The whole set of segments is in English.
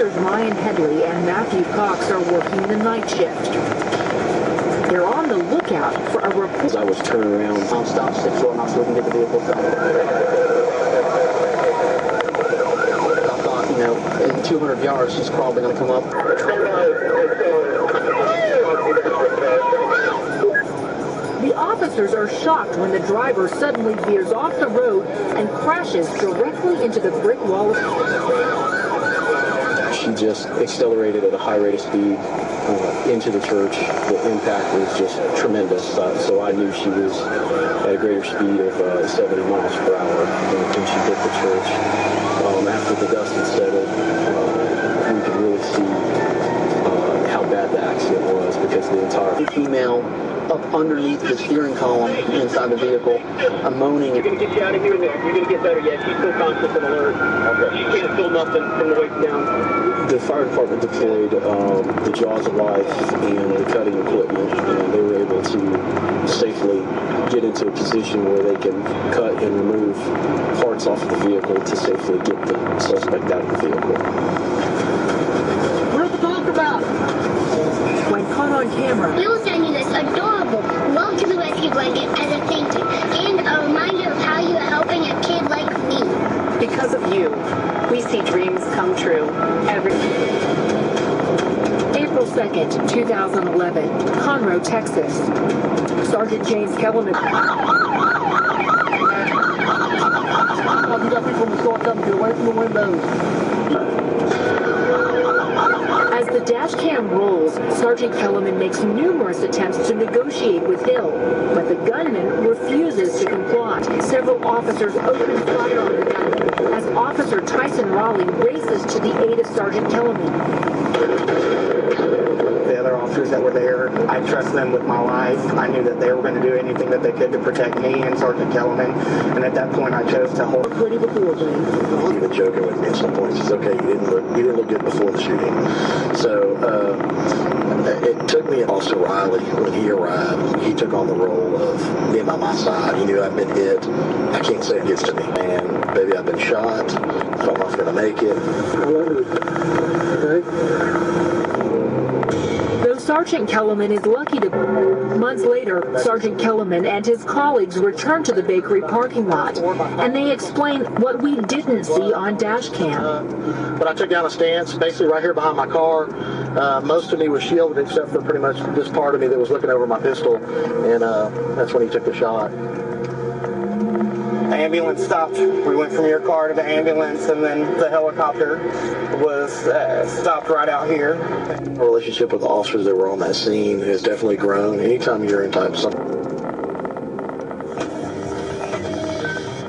Officers Ryan Headley and Matthew Cox are working the night shift. They're on the lookout for a report. As I was turning around, Tom stopped, stepped forward, and I was looking at the vehicle. I thought, you know, in 200 yards, she's probably going to come up. The officers are shocked when the driver suddenly veers off the road and crashes directly into the brick wall. She just accelerated at a high rate of speed into the church. The impact was just tremendous, so I knew she was at a greater speed of 70 miles per hour when she hit the church. After the dust had settled, we could really see how bad the accident was, because the entire female up underneath the steering column inside the vehicle, moaning. We're going to get you out of here there. You're going to get better yet. She's still conscious and alert. Okay. She can't feel nothing from the waist down. The fire department deployed the jaws of life and the cutting equipment, and they were able to safely get into a position where they can cut and remove parts off of the vehicle to safely get the suspect out of the vehicle. Where's the talk about? When caught on camera, We will send you this adorable Love to the Rescue blanket as a thank you and a reminder of how you are helping a kid like me. Because of you, we see dreams come true every April 2nd, 2011, Conroe, Texas. Sergeant James Kellerman. As the dash cam rolls, Sergeant Kellerman makes numerous attempts to negotiate with Hill, but the gunman refuses to comply. Several officers open fire on the gunman as Officer Tyson Raleigh races to the aid of Sergeant Kellerman. The other officers that were there, I trust them with my life. I knew that they were going to do anything that they could to protect me and Sergeant Kellerman, and at that point I chose to hold. Pretty before, James. Even joking with me at some point. He says, "Okay, you didn't look good before the shooting." So it took me, Officer Riley, when he arrived, he took on the role of being by my side. He knew I'd been hit. I can't say it gets to me, man. Baby, I've been shot. I don't know if I'm going to make it. Though Sergeant Kellerman is lucky to... Months later, Sergeant Kellerman and his colleagues return to the bakery parking lot, and they explain what we didn't see on dash cam. But I took down a stance, basically right here behind my car. Most of me was shielded except for pretty much this part of me that was looking over my pistol, and that's when he took the shot. The ambulance stopped. We went from your car to the ambulance, and then the helicopter was stopped right out here. The relationship with the officers that were on that scene has definitely grown. Anytime you're in type of something.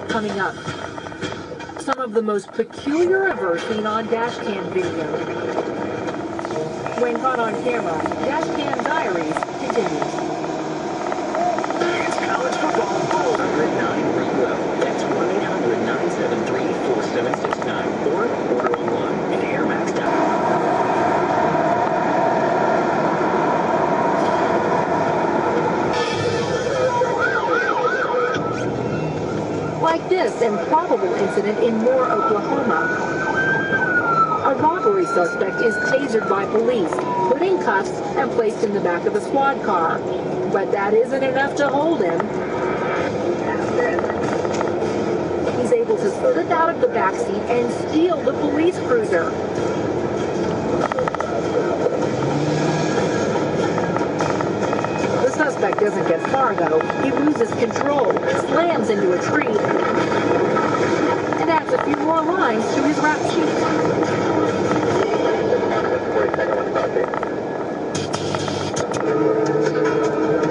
Coming up, some of the most peculiar ever seen on dash cam video. When caught on camera, dash cam diaries continues. It's college football. 109 Vail. That's 1-800-973-4769 or order online at airmax.com. Like this improbable incident in Moore, Oklahoma. A robbery suspect is tasered by police, put in cuffs, and placed in the back of a squad car. But that isn't enough to hold him. He's able to slip out of the backseat and steal the police cruiser. The suspect doesn't get far, though. He loses control, slams into a tree, and adds a few more lines to his rap sheet.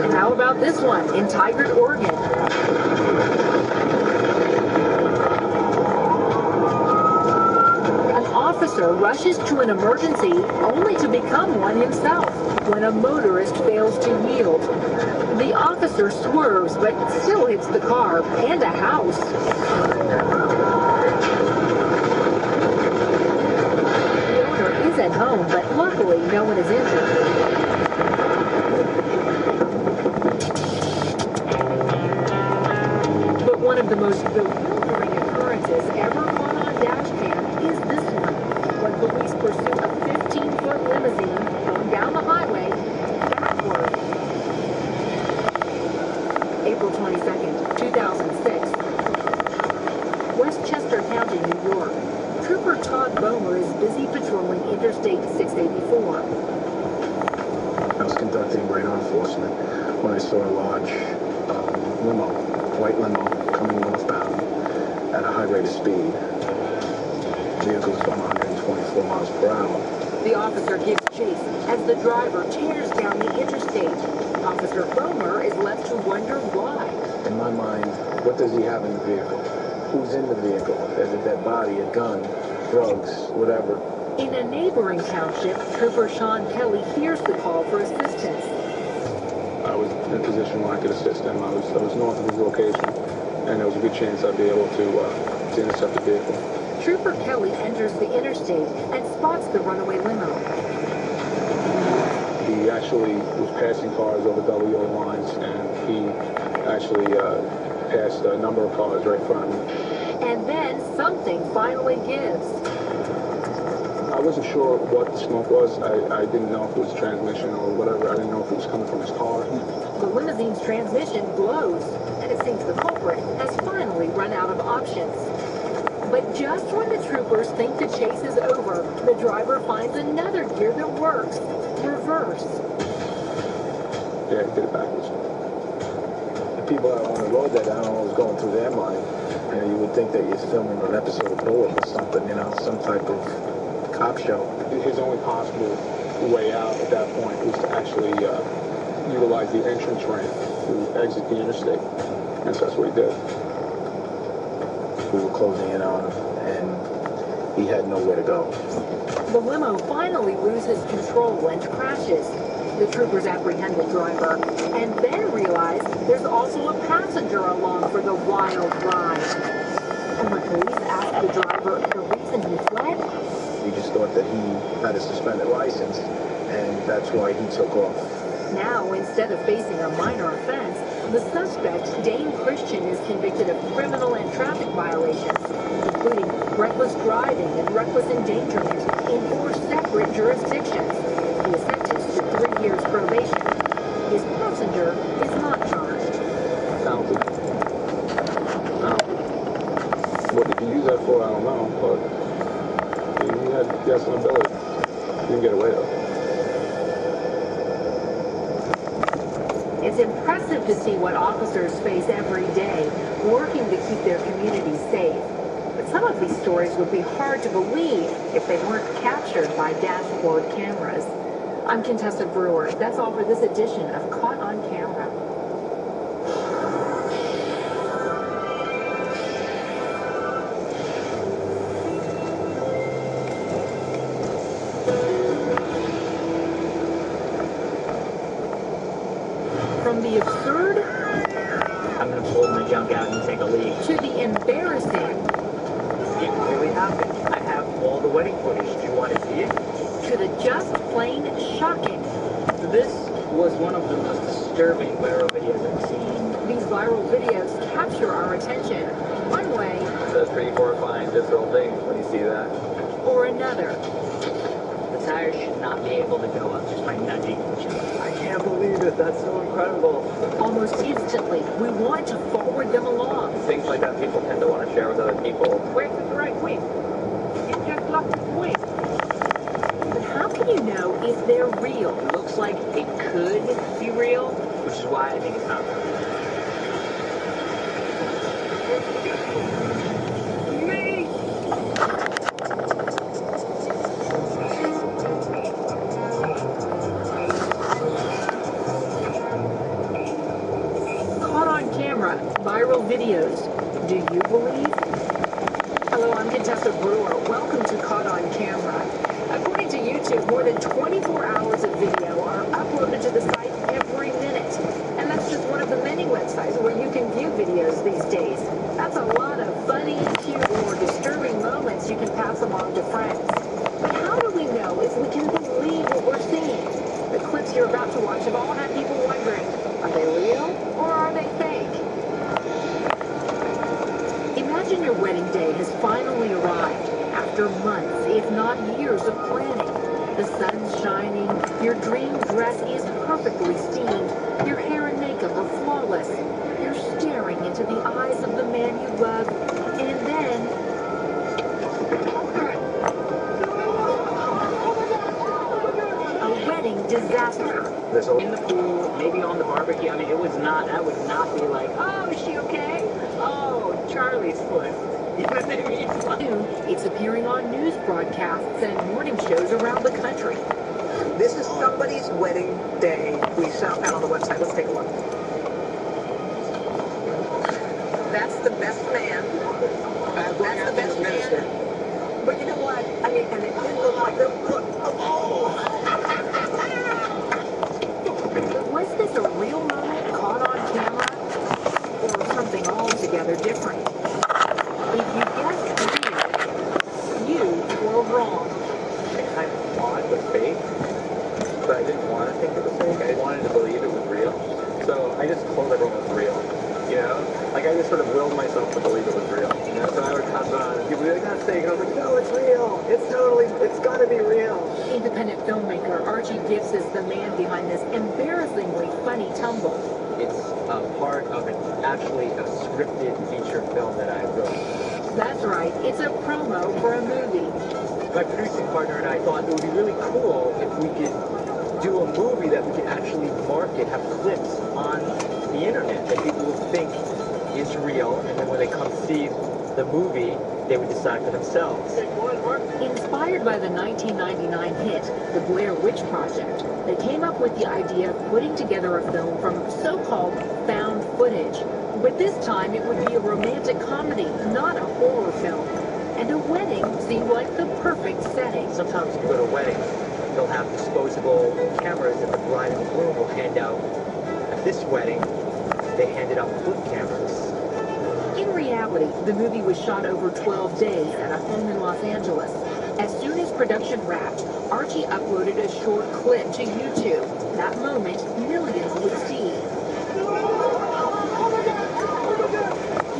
And how about this one in Tigard, Oregon? An officer rushes to an emergency only to become one himself when a motorist fails to yield. The officer swerves but still hits the car and a house. The owner is at home, but luckily no one is injured. But one of the most bewildering occurrences ever caught on dash cam is this one, when police pursue New York. Trooper Todd Bomer is busy patrolling Interstate 684. I was conducting radar enforcement when I saw a large limo, white limo, coming northbound at a high rate of speed. The vehicle was going 124 miles per hour. The officer gives chase as the driver tears down the interstate. Officer Bomer is left to wonder why. In my mind, what does he have in the vehicle? Who's in the vehicle? There's a dead body, a gun, drugs, whatever. In a neighboring township, Trooper Sean Kelly hears the call for assistance. I was in a position where I could assist him. I was north of his location, and there was a good chance I'd be able to intercept the vehicle. Trooper Kelly enters the interstate and spots the runaway limo. He actually was passing cars over double yellow lines, and he actually passed a number of cars right in front of me. And then something finally gives. I wasn't sure what the smoke was. I didn't know if it was transmission or whatever. I didn't know if it was coming from his car. The limousine's transmission blows, and it seems the culprit has finally run out of options. But just when the troopers think the chase is over, the driver finds another gear that works. Reverse. Yeah, he did it backwards. The people out on the road that I don't know what's going through their mind. You know, you would think that you're filming an episode of Bullet or something, you know, some type of cop show. His only possible way out at that point was to actually utilize the entrance ramp to exit the interstate. And so that's what he did. We were closing in on him, and he had nowhere to go. The limo finally loses control and crashes. The troopers apprehend the driver and then realize there's also a passenger along for the wild ride. And when police ask the driver the reason he fled, We just thought that he had a suspended license, and that's why he took off. now instead of facing a minor offense, the suspect, Dane Christian, is convicted of criminal and traffic violations, including reckless driving and reckless endangerment in 4 separate jurisdictions. He is sentenced to 3 years probation. His passenger is not charged. Talented. What did you use that for? I don't know, but he had some ability. He didn't get away though. It's impressive to see what officers face every day, working to keep their communities safe. But some of these stories would be hard to believe if they weren't captured by dashboard cameras. I'm Contessa Brewer. That's all for this edition of Caught on Camera. From the absurd I'm gonna pull my junk out and take a leak. to the embarrassing It really happened. I have all the wedding footage. Do you want to see it? to the just plain shocking. This was one of the most disturbing viral videos I've seen. These viral videos capture our attention one way That's pretty horrifying, visceral thing when you see that. or another. The tires should not be able to go up just by nudging each other. I can't believe it. That's so incredible. Almost instantly, we want to forward them along. Things like that people tend to want to share with other people. Wait for the right wing. You just locked the wing. But how can you know if they're real? It looks like it could be real, which is why I think it's not real. Caught on camera, viral videos. Do you believe? Hello, I'm Contessa Brewer. Welcome to Caught on Camera. According to YouTube, more than 24 hours of video are uploaded to the site every minute. And that's just one of the many websites where you can view videos these days. That's a lot of funny, cute, or disturbing moments you can pass along to friends. But how do we know if we can believe what we're seeing? The clips you're about to watch have all had people wondering, are they real or are they fake? Imagine your wedding day has finally arrived after months, if not years of planning. The sun's shining, your dream dress is perfectly steamed, your hair and makeup are flawless. You're staring into the eyes of the man you love, and then disaster. In the pool, maybe on the barbecue. I mean, it was not, I would not be like, oh, is she okay? Oh, Charlie's foot. You know what I mean? Soon, it's appearing on news broadcasts and morning shows around the country. This is somebody's wedding day. We found on the website. Let's take a look. That's the best man. That's the best man. But you know what? I mean, and it didn't look like the Was this a real moment caught on camera? Or something altogether different? If you guessed real, you were wrong. I kind of thought it was fake, but I didn't want to think it was fake. I wanted to believe it was real. So I just told everyone it was real. You know? Like I just sort of willed myself to believe it was real. You know? So I would pass it on and people would be like, that's fake. And I was like, no, it's real. It's gotta be real. Independent filmmaker Archie Gibbs is the man behind this embarrassingly funny tumble. It's a part of actually a scripted feature film that I wrote. That's right, it's a promo for a movie. My producing partner and I thought it would be really cool if we could do a movie that we could actually market, have clips on the internet that people would think is real, and then when they come see the movie, they would decide for themselves. Inspired by the 1999 hit, The Blair Witch Project, they came up with the idea of putting together a film from so-called found footage. But this time it would be a romantic comedy, not a horror film. And a wedding seemed like the perfect setting. Sometimes you go to weddings, they'll have disposable cameras that the bride and the groom will hand out. At this wedding, they handed out flip cameras. In reality, the movie was shot over 12 days at a home in Los Angeles. As soon as production wrapped, Archie uploaded a short clip to YouTube. That moment, millions would see.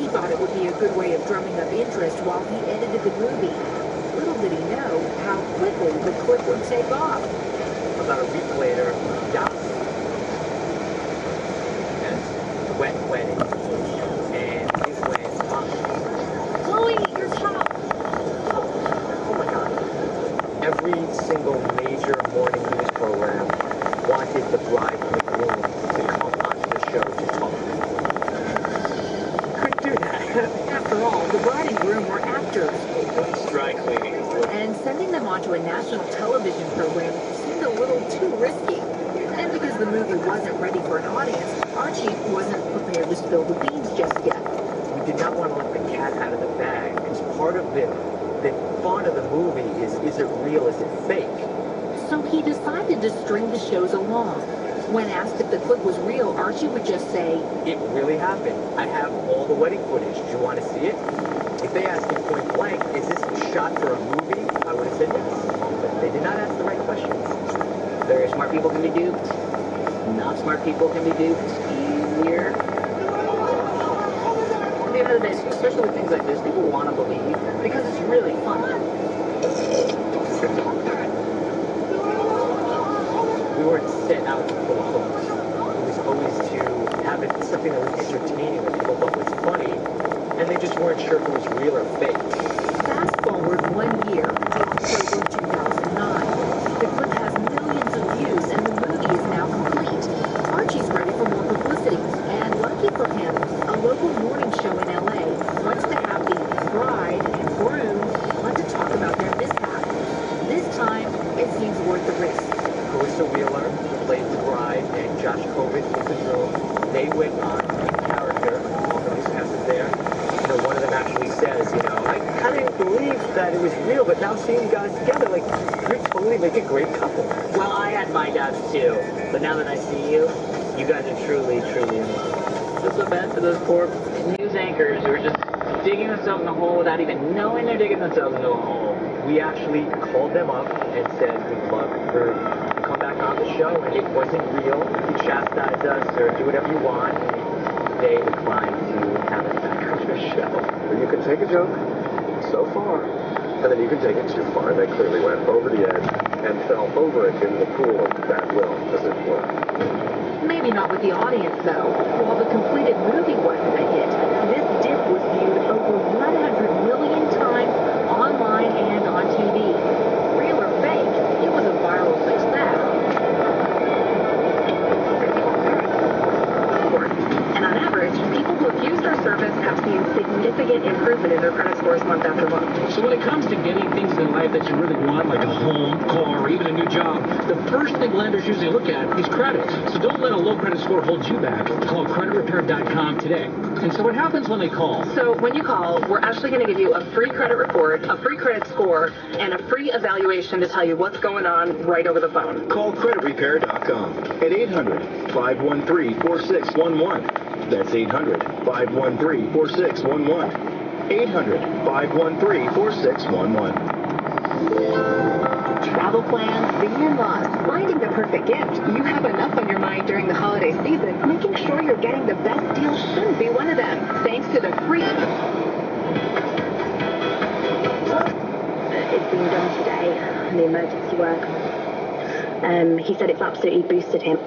He thought it would be a good way of drumming up interest while he edited the movie. Little did he know how quickly the clip would take off. About a week later, Dallas has wet wedding, and it went up. Chloe, you're top! Oh my God. Every single major morning news program wanted the bride and the groom to come onto the show to talk. Couldn't do that. After all, the bride and groom were actors. Dry cleaning. And sending them onto a national television program seemed a little too risky. And because the movie wasn't ready for an audience, Archie wasn't prepared to spill the beans just yet. We did not want to let the cat out of the bag, because part of the fun of the movie is it real, is it fake? So he decided to string the shows along. When asked if the clip was real, Archie would just say, It really happened. I have all the wedding footage. Do you want to see it? If they asked me point blank, is this shot for a movie? I would have said yes. But they did not ask the right questions. Very smart people can be duped. Not smart people can be duped. Easier. At the end of the day, especially with things like this, people want to believe because it's really fun. We weren't set out to pull hooks. It was always to have it something that was entertaining that people thought was funny, and they just weren't sure if it was real or fake. fast forward 1 year to October 2009. The clip has millions of views and the movie is now complete. Archie's ready for more publicity, and lucky for him, a local morning show in LA wants to have the bride and groom on to talk about their mishap. This time, it seems worth the risk. Carissa Wheeler, who played the bride, and Josh Kovich was the groom. They went on in character. All the newscasters there. You know, one of them actually says, you know, I kind of believe that it was real, but now seeing you guys together, like, you're totally make a great couple. Well, I had my doubts too, but now that I see you, you guys are truly, truly in love. Feel so bad for those poor news anchors who are just digging themselves in a hole without even knowing they're digging themselves into a hole. We actually called them up and said we'd love for to come back on the show, and it wasn't real. You could chastise us or do whatever you want. They declined to have us back on the show. You can take a joke so far, and then you can take it too far. And they clearly went over the edge and fell over it in the pool of bad will, as it were. Maybe not with the audience, though. While the completed movie wasn't a hit, this dip was viewed over 100 million times online and on TV. Real or fake, it was a viral success. to getting things in life that you really want, like a home, car, or even a new job, the first thing lenders usually look at is credit. So don't let a low credit score hold you back. Call creditrepair.com today. And so what happens when they call? So when you call, we're actually going to give you a free credit report, a free credit score, and a free evaluation to tell you what's going on right over the phone. Call creditrepair.com at 800-513-4611. That's 800-513-4611. 800-513-4611. Travel plans, the in-laws, finding the perfect gift. You have enough on your mind during the holiday season. Making sure you're getting the best deal shouldn't be one of them. Thanks to the free... It's been done today, the emergency work. He said it's absolutely boosted him.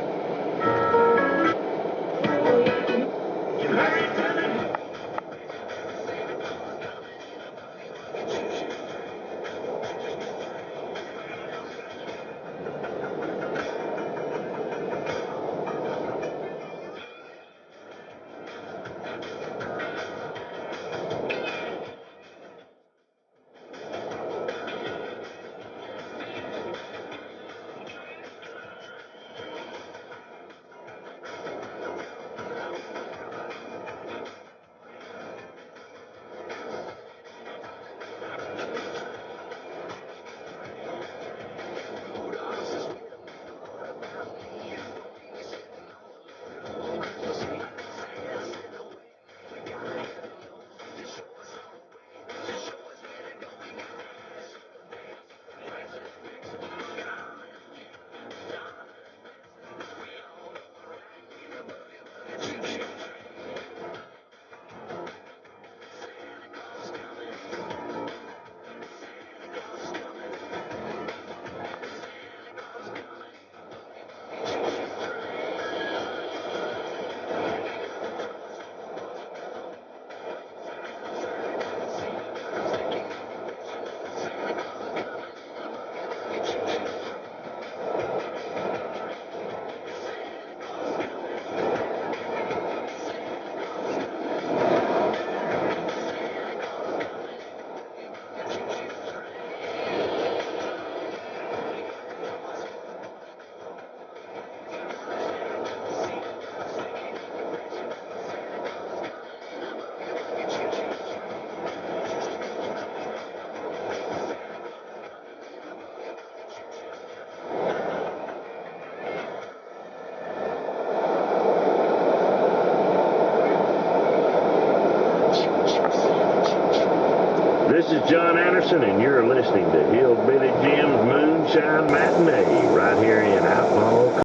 This is John Anderson, and you're listening to Hillbilly Jim's Moonshine Matinee right here in Outlaw